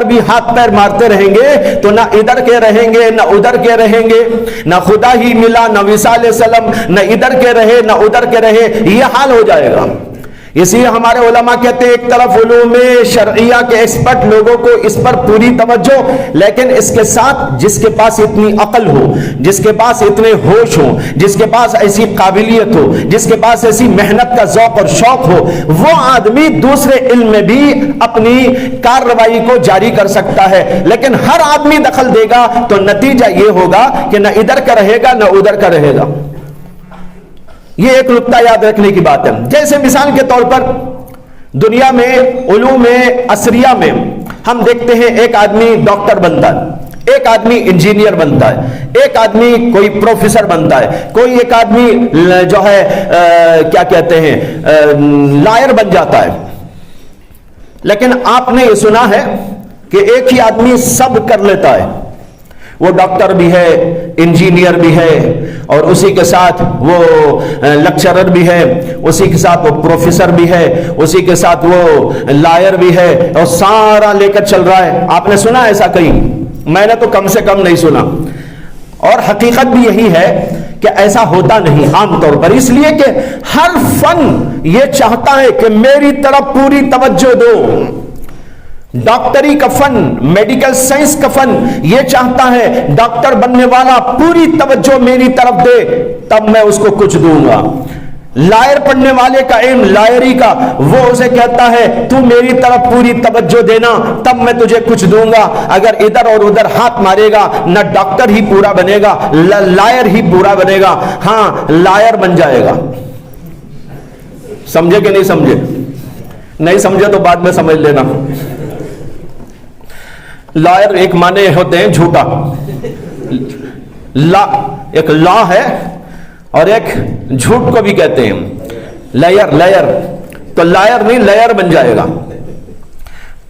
بھی ہاتھ پیر مارتے رہیں گے تو نہ ادھر کے رہیں گے نہ ادھر کے رہیں گے، نہ خدا ہی ملا نہ وصال سلم، نہ ادھر کے رہے نہ ادھر کے رہے، یہ حال ہو جائے گا۔ اس لیے ہمارے علماء کہتے ہیں ایک طرف علوم شرعیہ کے ایکسپرٹ لوگوں کو اس پر پوری توجہ، لیکن اس کے ساتھ جس کے پاس اتنی عقل ہو، جس کے پاس اتنے ہوش ہو، جس کے پاس ایسی قابلیت ہو، جس کے پاس ایسی محنت کا ذوق اور شوق ہو، وہ آدمی دوسرے علم میں بھی اپنی کارروائی کو جاری کر سکتا ہے۔ لیکن ہر آدمی دخل دے گا تو نتیجہ یہ ہوگا کہ نہ ادھر کا رہے گا نہ ادھر کا رہے گا۔ یہ ایک نقطہ یاد رکھنے کی بات ہے۔ جیسے مثال کے طور پر دنیا میں علوم عصریہ میں ہم دیکھتے ہیں ایک آدمی ڈاکٹر بنتا ہے، ایک آدمی انجینئر بنتا ہے، ایک آدمی کوئی پروفیسر بنتا ہے، کوئی ایک آدمی جو ہے کیا کہتے ہیں لائر بن جاتا ہے۔ لیکن آپ نے یہ سنا ہے کہ ایک ہی آدمی سب کر لیتا ہے، وہ ڈاکٹر بھی ہے، انجینئر بھی ہے، اور اسی کے ساتھ وہ لیکچرر بھی ہے، اسی کے ساتھ وہ پروفیسر بھی ہے، اسی کے ساتھ وہ لائر بھی ہے، اور سارا لے کر چل رہا ہے۔ آپ نے سنا ایسا کہیں؟ میں نے تو کم سے کم نہیں سنا، اور حقیقت بھی یہی ہے کہ ایسا ہوتا نہیں عام طور پر، اس لیے کہ ہر فن یہ چاہتا ہے کہ میری طرف پوری توجہ دو۔ ڈاکٹری کا فن، میڈیکل سائنس کا فن یہ چاہتا ہے ڈاکٹر بننے والا پوری توجہ میری طرف دے تب میں اس کو کچھ دوں گا۔ لائر پڑھنے والے کا علم لائری کا، وہ اسے کہتا ہے تو میری طرف پوری توجہ دینا تب میں تجھے کچھ دوں گا۔ اگر ادھر اور ادھر ہاتھ مارے گا نہ ڈاکٹر ہی پورا بنے گا، لائر ہی پورا بنے گا۔ ہاں، لائر بن جائے گا۔ سمجھے کہ نہیں سمجھے؟ نہیں سمجھے تو بعد میں سمجھ لینا۔ لائر ایک معنی ہوتے ہیں جھوٹا، ایک لا ہے اور ایک جھوٹ کو بھی کہتے ہیں لائر، تو لائر نہیں لائر بن جائے گا۔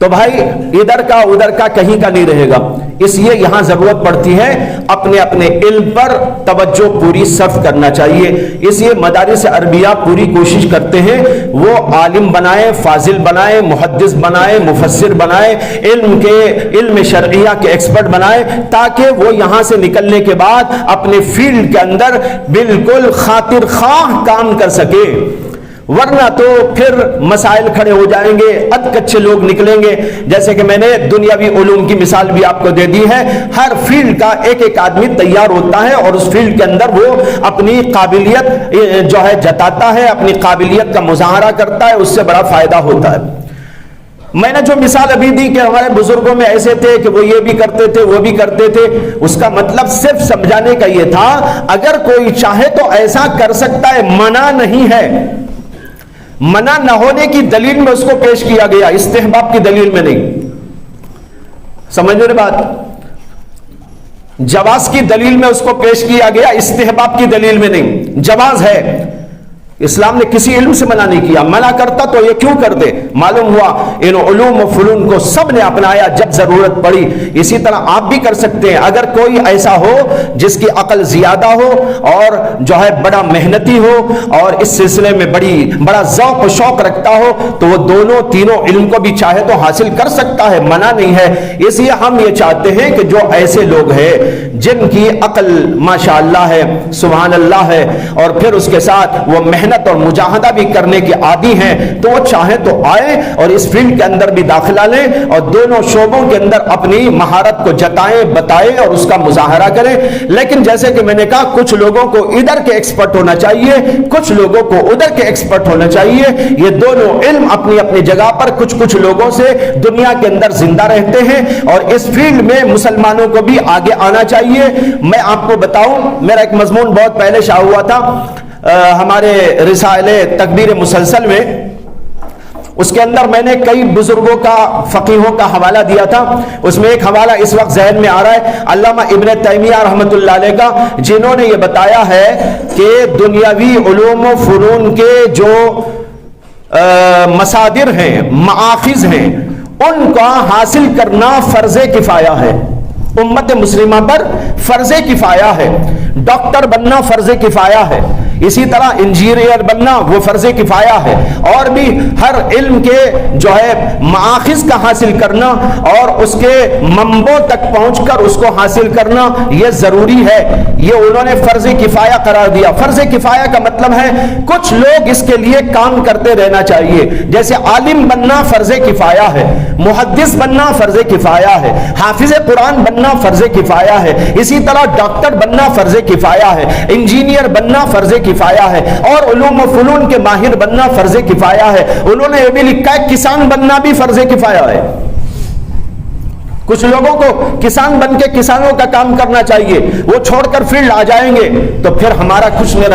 تو بھائی ادھر کا ادھر کا کہیں کا نہیں رہے گا، اس لیے یہاں ضرورت پڑتی ہے اپنے اپنے علم پر توجہ پوری صرف کرنا چاہیے۔ اس لیے مدارس عربیہ پوری کوشش کرتے ہیں وہ عالم بنائے، فاضل بنائے، محدث بنائے، مفسر بنائے، علم شرعیہ کے ایکسپرٹ بنائے، تاکہ وہ یہاں سے نکلنے کے بعد اپنے فیلڈ کے اندر بالکل خاطر خواہ کام کر سکے، ورنہ تو پھر مسائل کھڑے ہو جائیں گے، کچے لوگ نکلیں گے۔ جیسے کہ میں نے دنیاوی علوم کی مثال بھی آپ کو دے دی ہے، ہر فیلڈ کا ایک ایک آدمی تیار ہوتا ہے اور اس فیلڈ کے اندر وہ اپنی قابلیت جو ہے جتاتا ہے، اپنی قابلیت کا مظاہرہ کرتا ہے، اس سے بڑا فائدہ ہوتا ہے۔ میں نے جو مثال ابھی دی کہ ہمارے بزرگوں میں ایسے تھے کہ وہ یہ بھی کرتے تھے وہ بھی کرتے تھے، اس کا مطلب صرف سمجھانے کا یہ تھا اگر کوئی چاہے تو ایسا کر سکتا ہے، منع نہیں ہے۔ منع نہ ہونے کی دلیل میں اس کو پیش کیا گیا، استحباب کی دلیل میں نہیں۔ سمجھ رہے بات؟ جواز کی دلیل میں اس کو پیش کیا گیا، استحباب کی دلیل میں نہیں۔ جواز ہے، اسلام نے کسی علم سے منع نہیں کیا، منع کرتا تو یہ کیوں کر دے؟ معلوم ہوا ان علوم و فنون کو سب نے اپنایا جب ضرورت پڑی۔ اسی طرح آپ بھی کر سکتے ہیں، اگر کوئی ایسا ہو جس کی عقل زیادہ ہو اور جو ہے بڑا محنتی ہو اور اس سلسلے میں بڑا ذوق و شوق رکھتا ہو تو وہ دونوں تینوں علم کو بھی چاہے تو حاصل کر سکتا ہے، منع نہیں ہے۔ اس لیے ہم یہ چاہتے ہیں کہ جو ایسے لوگ ہیں جن کی عقل ماشاءاللہ ہے، سبحان اللہ ہے، اور پھر اس کے ساتھ وہ محنت اور مجاہدہ بھی کرنے کے عادی ہیں، تو وہ چاہیں تو آئے اور اس فیلڈ کے اندر بھی داخلہ لیں اور دونوں شعبوں کے اندر اپنی مہارت کو جتائیں، بتائیں اور اس کا مظاہرہ کریں۔ لیکن جیسے کہ میں نے کہا کچھ لوگوں کو ادھر کے ایکسپرٹ ہونا چاہیے، کچھ لوگوں کو ادھر کے ایکسپرٹ ہونا چاہیے۔ یہ دونوں علم اپنی اپنی جگہ پر کچھ لوگوں سے دنیا کے اندر زندہ رہتے ہیں، اور اس فیلڈ میں مسلمانوں کو بھی آگے آنا چاہیے۔ میں آپ کو بتاؤں، میرا ایک مضمون بہت پہلے شائع ہوا تھا ہمارے رسالے تکبیر مسلسل میں، اس کے اندر میں نے کئی بزرگوں کا، فقیہوں کا حوالہ دیا تھا۔ اس میں ایک حوالہ اس وقت ذہن میں آ رہا ہے، علامہ ابن تیمیہ رحمۃ اللہ علیہ کا، جنہوں نے یہ بتایا ہے کہ دنیاوی علوم و فنون کے جو مصادر ہیں، مآخذ ہیں، ان کا حاصل کرنا فرض کفایہ ہے، امت مسلمہ پر فرض کفایہ ہے۔ ڈاکٹر بننا فرض کفایہ ہے، اسی طرح انجینئر بننا وہ فرض کفایہ ہے، اور بھی ہر علم کے جو ہے مآخذ کا حاصل کرنا اور اس کے منبعوں تک پہنچ کر اس کو حاصل کرنا یہ ضروری ہے۔ یہ انہوں نے فرض کفایہ قرار دیا۔ فرض کفایہ کا مطلب ہے کچھ لوگ اس کے لیے کام کرتے رہنا چاہیے، جیسے عالم بننا فرض کفایہ ہے، محدث بننا فرض کفایہ ہے، حافظ قرآن بننا فرض کفایہ ہے، اسی طرح ڈاکٹر بننا فرض کفایہ ہے، انجینئر بننا فرض کفایہ ہے، اور علوم و فنون کے ماہر بننا فرض کفایہ ہے۔ انہوں نے یہ بھی لکھا ہے کسان بننا بھی فرض کفایہ ہے۔ کچھ لوگوں کو کسان بن کے کسانوں کا کام کرنا چاہیے، وہ چھوڑ کر فیلڈ آ جائیں گے تو پھر ہمارا کچھ نہیں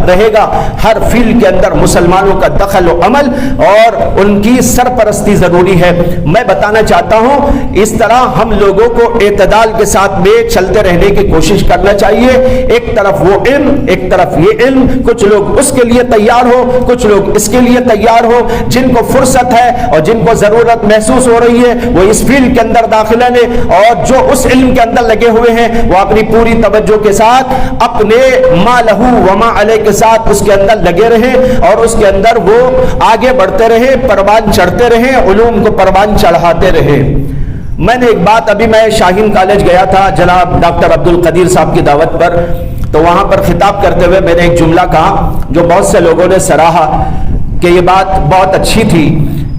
رہے گا۔ ہر فیلڈ کے اندر مسلمانوں کا دخل و عمل اور ان کی سرپرستی ضروری ہے۔ میں بتانا چاہتا ہوں اس طرح ہم لوگوں کو اعتدال کے ساتھ میں چلتے رہنے کی کوشش کرنا چاہیے۔ ایک طرف وہ علم، ایک طرف یہ علم، کچھ لوگ اس کے لیے تیار ہو، کچھ لوگ اس کے لیے تیار ہو۔ جن کو فرصت ہے اور جن کو ضرورت محسوس ہو رہی ہے وہ اس فیلڈ کے اندر داخلہ لیں، اور جو اس علم کے اندر لگے ہوئے ہیں وہ اپنی پوری توجہ کے ساتھ اپنے ما لہو وما علیہ کے ساتھ اس کے اندر لگے رہیں اور اس کے اندر وہ آگے بڑھتے رہیں، پروان چڑھتے رہیں، علوم کو پروان چڑھاتے رہیں۔ میں نے ایک بات، ابھی میں شاہین کالج گیا تھا جناب ڈاکٹر عبد القدیر صاحب کی دعوت پر، تو وہاں پر خطاب کرتے ہوئے میں نے ایک جملہ کہا جو بہت سے لوگوں نے سراہا کہ یہ بات بہت اچھی تھی،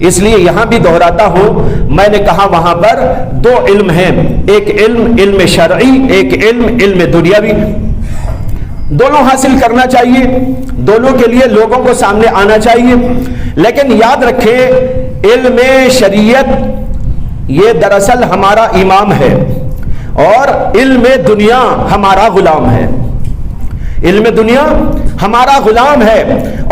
اس لیے یہاں بھی دہراتا ہوں۔ میں نے کہا وہاں پر دو علم ہیں، ایک علم شرعی، ایک علم دنیاوی، دونوں حاصل کرنا چاہیے، دونوں کے لیے لوگوں کو سامنے آنا چاہیے۔ لیکن یاد رکھیں علم شریعت یہ دراصل ہمارا امام ہے اور علم دنیا ہمارا غلام ہے۔ علم دنیا ہمارا غلام ہے،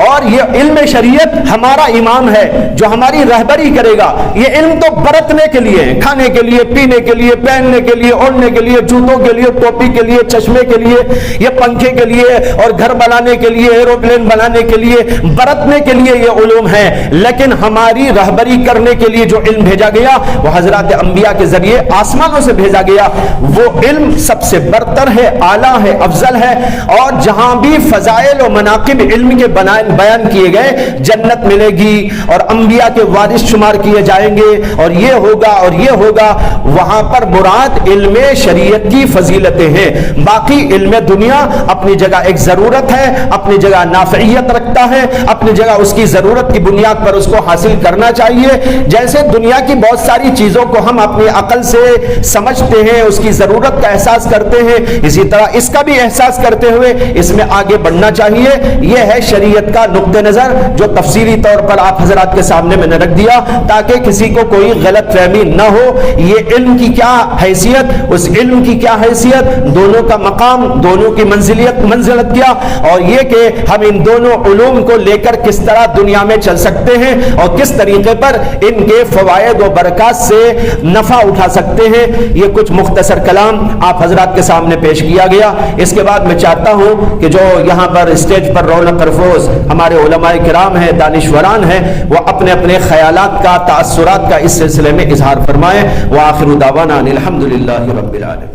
اور یہ علم شریعت ہمارا امام ہے جو ہماری رہبری کرے گا۔ یہ علم تو برتنے کے لیے، کھانے کے لیے، پینے کے لیے، پہننے کے لیے، اوڑھنے کے لیے، جوتوں کے لیے، ٹوپی کے لیے، چشمے کے لیے، یہ پنکھے کے لیے، اور گھر بنانے کے لیے، ایروپلین بنانے کے لیے، برتنے کے لیے یہ علوم ہے۔ لیکن ہماری رہبری کرنے کے لیے جو علم بھیجا گیا وہ حضرات انبیاء کے ذریعے آسمانوں سے بھیجا گیا، وہ علم سب سے برتر ہے، اعلیٰ ہے، افضل ہے۔ اور جہاں بھی فضائل و مناقب علم کے بیان کیے گئے، جنت ملے گی اور انبیاء کے وارث شمار کیے جائیں گے اور یہ ہوگا اور یہ ہوگا، وہاں پر مراد علم شریعت کی فضیلتیں ہیں۔ باقی علم دنیا اپنی جگہ ایک ضرورت ہے، اپنی جگہ نافعیت رکھتا ہے، اپنی جگہ اس کی ضرورت کی بنیاد پر اس کو حاصل کرنا چاہیے۔ جیسے دنیا کی بہت ساری چیزوں کو ہم اپنی عقل سے سمجھتے ہیں، اس کی ضرورت کا احساس کرتے ہیں، اسی طرح اس کا بھی احساس کرتے ہوئے اس میں آگے بڑھنا چاہیے۔ یہ ہے شریعت کا نقطہ نظر جو تفصیلی طور پر آپ حضرات کے سامنے میں نے رکھ دیا تاکہ کسی کو کوئی غلط فہمی نہ ہو۔ یہ علم کی کیا حیثیت، اس علم کی کیا حیثیت، دونوں کا مقام، دونوں کی منزلت کیا، اور یہ کہ ہم ان دونوں علوم کو لے کر کس طرح دنیا میں چل سکتے ہیں اور کس طریقے پر ان کے فوائد و برکات سے نفع اٹھا سکتے ہیں۔ یہ کچھ مختصر کلام آپ حضرات کے سامنے پیش کیا گیا۔ اس کے بعد میں چاہتا ہوں کہ جو یہاں پر اسٹیج پر رونق افروز ہمارے علماء کرام ہیں، دانشوران ہیں، وہ اپنے اپنے خیالات کا، تاثرات کا اس سلسلے میں اظہار فرمائیں۔ وآخر دعوانا الحمدللہ رب العالمین۔